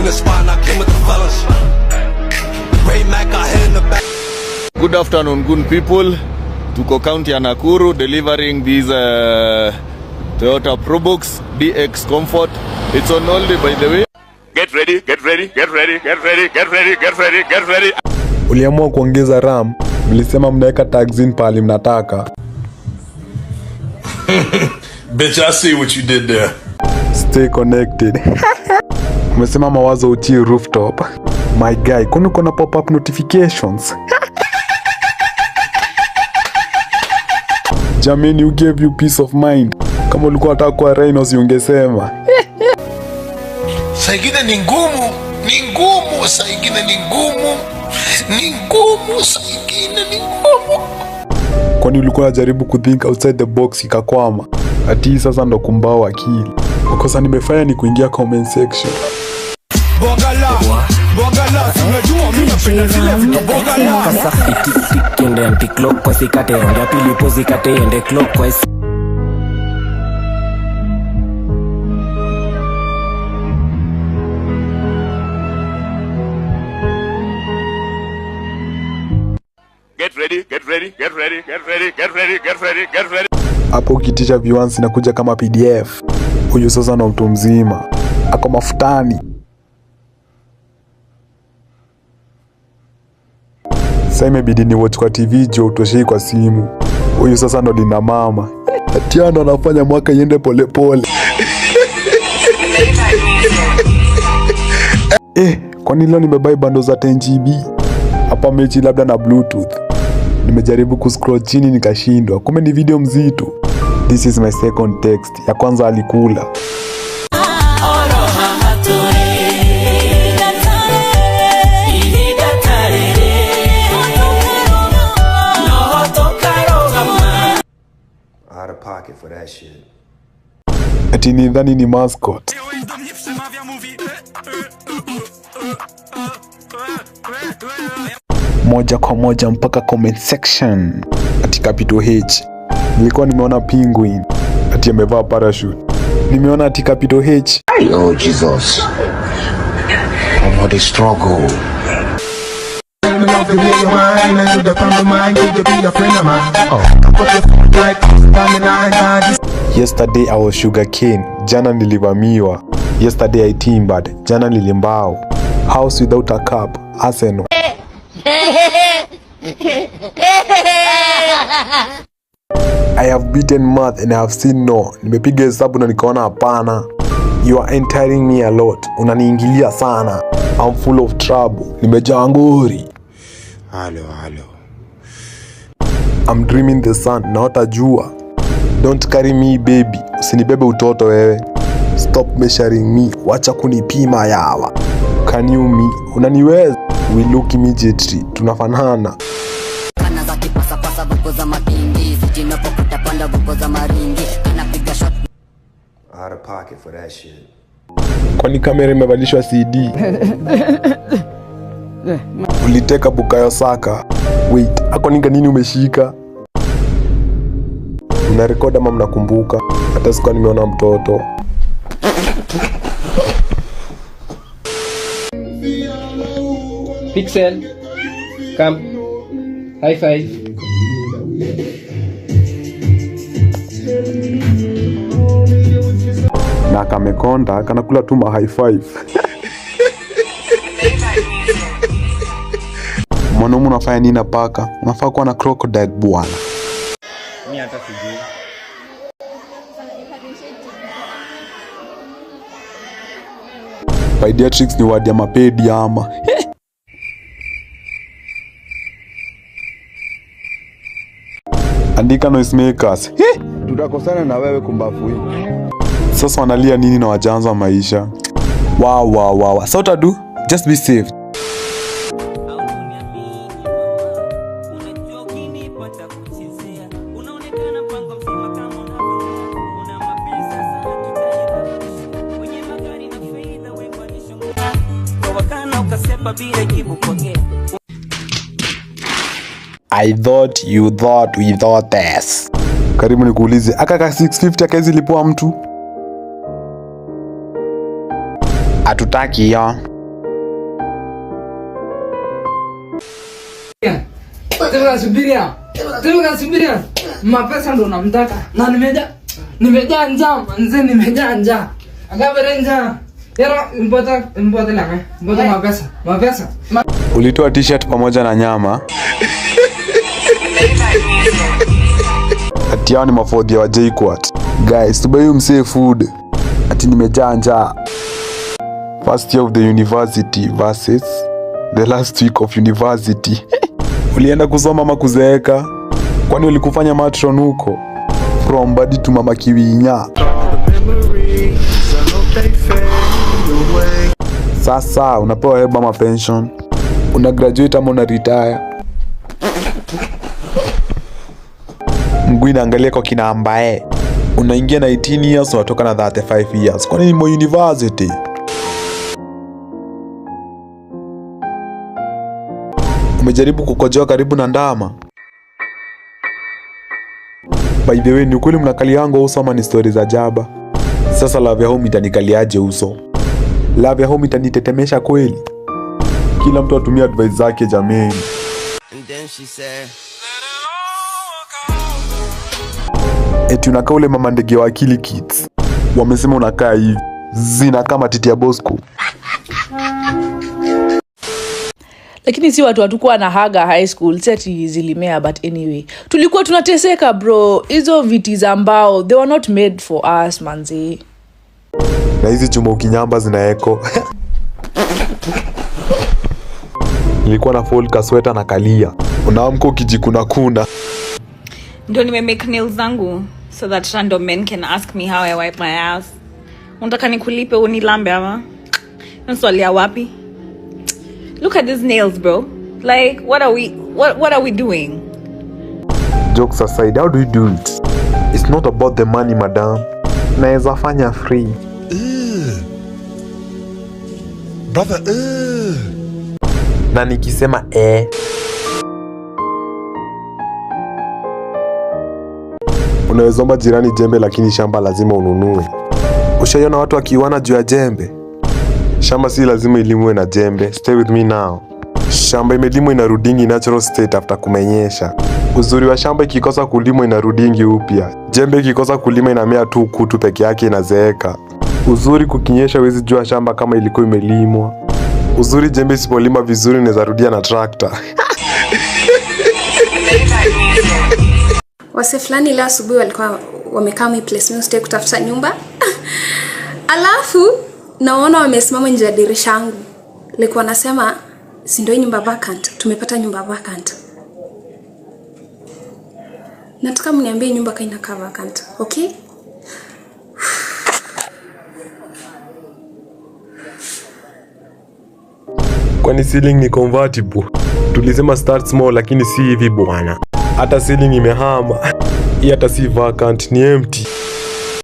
in the spot and I came with the fellas. Ray Mac got hit in the back. Good afternoon, good people. Tuko county ya Nakuru delivering these Toyota Probox DX Comfort. It's on only, by the way. Get ready, get ready, get ready, get ready, get ready, get ready, get ready. Uliamua kuongeza RAM, mlisema mnaweka tags in pali mnataka. Bitch, I see what you did there. Stay connected. Umesema mawazo utie rooftop. My guy, kwani uko na pop-up notifications? Jamani, who gave you peace of mind? Kama ulikuwa unataka kuwa Rhinos ungesema. Saingine ni ngumu, saingine ni ngumu, saingine ni ngumu. Kwani ulikuwa unajaribu kuthink outside the box ikakwama? Ati sasa ndo kumbao akili. Makosa nimefanya ni kuingia comment section. Bogala, unajua mimi napenda zile vitu bogala. Kasa tik ende anti clockwise ikate ya pili pose ikate ende clockwise. Get ready, get ready, get ready, get ready, get ready, get ready, get ready. Hapo ukitisha viewers inakuja kama PDF. Huyu sasa ndo mtu mzima. Ako mafutani. Sasa imebidi ni watch kwa TV jo utoshei kwa simu. Huyu sasa ndo lina mama. Atiano anafanya mwaka iende pole pole. Kwani leo nimebuy bando za 10 GB? Hapa mechi labda na Bluetooth. Nimejaribu kuscroll chini nikashindwa. Kumbe ni video mzito. This is my second text. Ya kwanza alikula. Out of pocket for that shit. Ati nidhani ni mascot. Moja kwa moja mpaka comment section. Ati capital H. Nilikuwa nimeona penguin. Ati amevaa parachute. Nimeona ati capital H. Oh Jesus. I'm the struggle. Yesterday I was sugarcane. Jana nilivamiwa. Yesterday I timbered. Jana nilimbao. House without a cup. Arsenal. I have beaten math and I have seen no. Nimepiga hesabu na nikaona hapana. You are entering me a lot. Unaniingilia sana. I'm full of trouble. Nimejaa ngori. Hello. I'm dreaming the sun. Na utajua. Don't carry me baby. Usinibebe utoto wewe. Stop measuring me. Wacha kunipima yawa. Can you me? Unaniweza? We look immediately. Tunafanana. Kana za kipasa pasa buko za matindi. Sitino pokuta panda buko za maringi. Anapiga shot. Out of pocket for that shit. Kwani kamera imevalishwa CD? Uliteka Bukayo Saka. Wait, ako ninga nini umeshika? Mnarekoda ama mnakumbuka? Hata sikuwa nimeona mtoto. Pixel, come, high five. Na kamekonda kanakula tu ma high five. Mwanaume unafanya nini na paka? Unafaa kuwa na crocodile bwana. Mimi hata sijui. Pediatrics ni wadi ya mapedi ama. Andika noisemakers. Tutakosana na wewe kumbafu hii. Sasa wanalia nini na wajanza maisha? Wow. So what do? Just be safe. I thought you thought we thought this. Karibu nikuulize, aka 650 akaizi lipua mtu? Hatutaki ya. Subiria. Mapesa ndo namtaka. Na nimejaa njaa, manze nimejaa njaa. Agabere njaa. Yara impota langa. Impota mapesa. Ulitoa t-shirt pamoja na nyama. Ati hao ni mafodhi wa JKUAT. Guys, tubai msee food. Ati nimejaa njaa. First year of the university versus the last week of university. Ulienda kusoma ama kuzeeka? Kwani ulikufanya matron huko? From body to mama kiwinya. Sasa unapewa heba ma pension. Una graduate ama una retire? Mguu inaangalia kwa kina ambaye. Unaingia na 18 years unatoka na 35 years. Kwani ni mo university? Umejaribu kukojoa karibu na ndama? By the way, ni ukweli mnakali yangu uso ama ni story za jaba? Sasa love ya home itanikaliaje uso? Love ya home itanitetemesha kweli? Kila mtu atumia advice zake jameni. And then she said, eti unakaa ule mama ndege wa Akili Kids. Wamesema unakaa hivi. Zina kama titi ya Bosco. Lakini si watu hatukuwa na haga high school, seti zilimea, but anyway. Tulikuwa tunateseka bro, hizo viti za mbao, they were not made for us manzi. Na hizi chuma ukinyamba zinaeko. Nilikuwa na fold kasweta na kalia. Unaamka ukijikuna kuna. Ndio nimemake nails zangu so that random men can ask me how I wipe my ass. Unataka nikulipe unilambe ama? Naswalia wapi? Look at these nails, bro. Like, what are we doing? Jokes aside, how do you do it? It's not about the money, madam. Naeza fanya free. brother, Na nikisema Unaweza omba jirani jembe lakini shamba lazima ununue. Ushaiona watu wakiwana juu ya jembe? Shamba si lazima ilimwe na jembe. Stay with me now. Shamba imelimwa inarudingi natural state after kumenyesha. Uzuri wa shamba ikikosa kulimwa inarudingi upya. Jembe ikikosa kulima inamea tu kutu peke yake inazeeka. Uzuri kukinyesha wezi jua shamba kama ilikuwa imelimwa. Uzuri jembe isipolima vizuri inaweza rudia na tractor. Wase fulani leo asubuhi walikuwa wamekaa my place mimi stay kutafuta nyumba. Alafu naona wamesimama nje ya dirisha yangu. Nilikuwa nasema si ndio nyumba vacant, tumepata nyumba vacant. Nataka mniambie nyumba kaina ka vacant, okay? Kwani ceiling ni convertible? Tulisema start small lakini si hivi bwana. Hata ceiling imehama. Hii hata si vacant, ni empty.